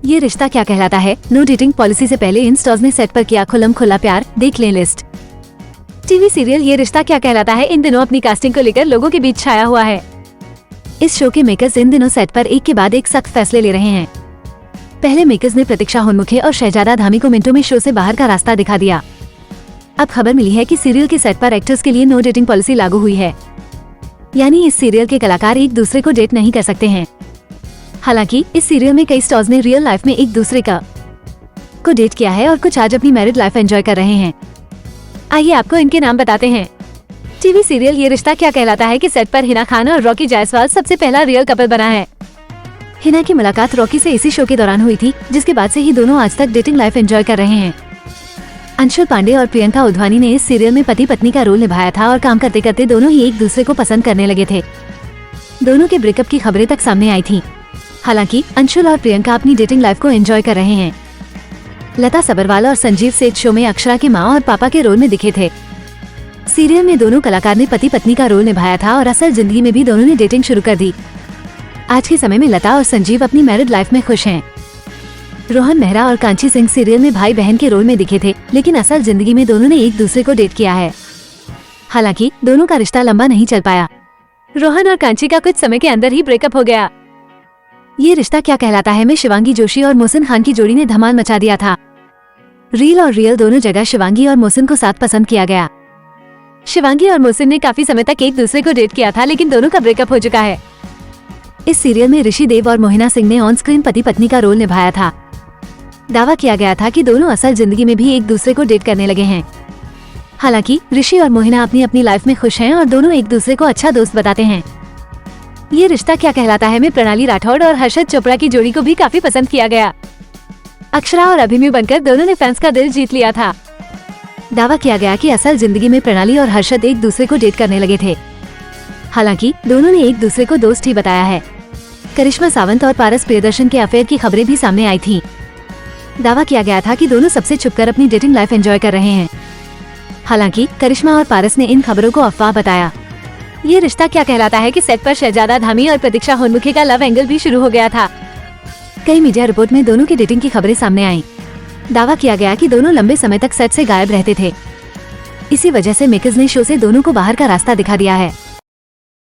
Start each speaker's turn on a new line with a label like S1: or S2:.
S1: ये रिश्ता क्या कहलाता है, नो डेटिंग पॉलिसी से पहले इन स्टार्स ने सेट पर किया खुल्लम खुल्ला प्यार, देख लें लिस्ट। टीवी सीरियल ये रिश्ता क्या कहलाता है इन दिनों अपनी कास्टिंग को लेकर लोगों के बीच छाया हुआ है। इस शो के मेकर्स इन दिनों सेट पर एक के बाद एक सख्त फैसले ले रहे हैं। पहले मेकर्स ने प्रतीक्षा होनमुखे और शहजादा धामी को मिनटों में शो से बाहर का रास्ता दिखा दिया। अब खबर मिली है कि सीरियल के सेट पर एक्टर्स के लिए नो डेटिंग पॉलिसी लागू हुई है, यानी इस सीरियल के कलाकार एक दूसरे को डेट नहीं कर सकते हैं। हालांकि इस सीरियल में कई स्टार्स ने रियल लाइफ में एक दूसरे को डेट किया है और कुछ आज अपनी मैरिड लाइफ एंजॉय कर रहे हैं। आइए आपको इनके नाम बताते हैं। टीवी सीरियल ये रिश्ता क्या कहलाता है कि सेट पर हिना खान और रॉकी जायसवाल सबसे पहला रियल कपल बना है। हिना की मुलाकात रॉकी से इसी शो के दौरान हुई थी, जिसके बाद से ही दोनों आज तक डेटिंग लाइफ एंजॉय कर रहे हैं। अंशुल पांडे और प्रियंका उधवानी ने इस सीरियल में पति पत्नी का रोल निभाया था और काम करते करते दोनों ही एक दूसरे को पसंद करने लगे थे। दोनों के ब्रेकअप की खबरें तक सामने आई थी। हालांकि अंशुल और प्रियंका अपनी डेटिंग लाइफ को एंजॉय कर रहे हैं। लता सबरवाल और संजीव सेठ शो में अक्षरा के माँ और पापा के रोल में दिखे थे। सीरियल में दोनों कलाकार ने पति पत्नी का रोल निभाया था और असल जिंदगी में भी दोनों ने डेटिंग शुरू कर दी। आज के समय में लता और संजीव अपनी मैरिड लाइफ में खुश हैं। रोहन मेहरा और कांची सिंह सीरियल में भाई बहन के रोल में दिखे थे, लेकिन असल जिंदगी में दोनों ने एक दूसरे को डेट किया है। हालांकि दोनों का रिश्ता लंबा नहीं चल पाया। रोहन और कांची का कुछ समय के अंदर ही ब्रेकअप हो गया। ये रिश्ता क्या कहलाता है में शिवांगी जोशी और मोहसिन खान की जोड़ी ने धमाल मचा दिया था। रील और रियल दोनों जगह शिवांगी और मोहसिन को साथ पसंद किया गया। शिवांगी और मोहसिन ने काफी समय तक एक दूसरे को डेट किया था, लेकिन दोनों का ब्रेकअप हो चुका है। इस सीरियल में ऋषि देव और मोहिना सिंह ने ऑन स्क्रीन पति पत्नी का रोल निभाया था। दावा किया गया था कि दोनों असल जिंदगी में भी एक दूसरे को डेट करने लगे हैं। हालांकि ऋषि और मोहिना अपनी अपनी लाइफ में खुश हैं और दोनों एक दूसरे को अच्छा दोस्त बताते हैं। ये रिश्ता क्या कहलाता है में प्रणाली राठौड़ और हर्षद चोपड़ा की जोड़ी को भी काफी पसंद किया गया। अक्षरा और अभिमन्यु बनकर दोनों ने फैंस का दिल जीत लिया था। दावा किया गया कि असल जिंदगी में प्रणाली और हर्षद एक दूसरे को डेट करने लगे थे। हालांकि दोनों ने एक दूसरे को दोस्त ही बताया है। करिश्मा सावंत और पारस प्रियदर्शन के अफेयर की खबरें भी सामने आई थी। दावा किया गया था कि दोनों सबसे छुपकर अपनी डेटिंग लाइफ एंजॉय कर रहे हैं। हालांकि करिश्मा और पारस ने इन खबरों को अफवाह बताया। ये रिश्ता क्या कहलाता है कि सेट पर शहजादा धामी और प्रतीक्षा होनमुखे का लव एंगल भी शुरू हो गया था। कई मीडिया रिपोर्ट में दोनों की डेटिंग की खबरें सामने आईं। दावा किया गया कि दोनों लंबे समय तक सेट से गायब रहते थे। इसी वजह से मेकर्स ने शो से दोनों को बाहर का रास्ता दिखा दिया है।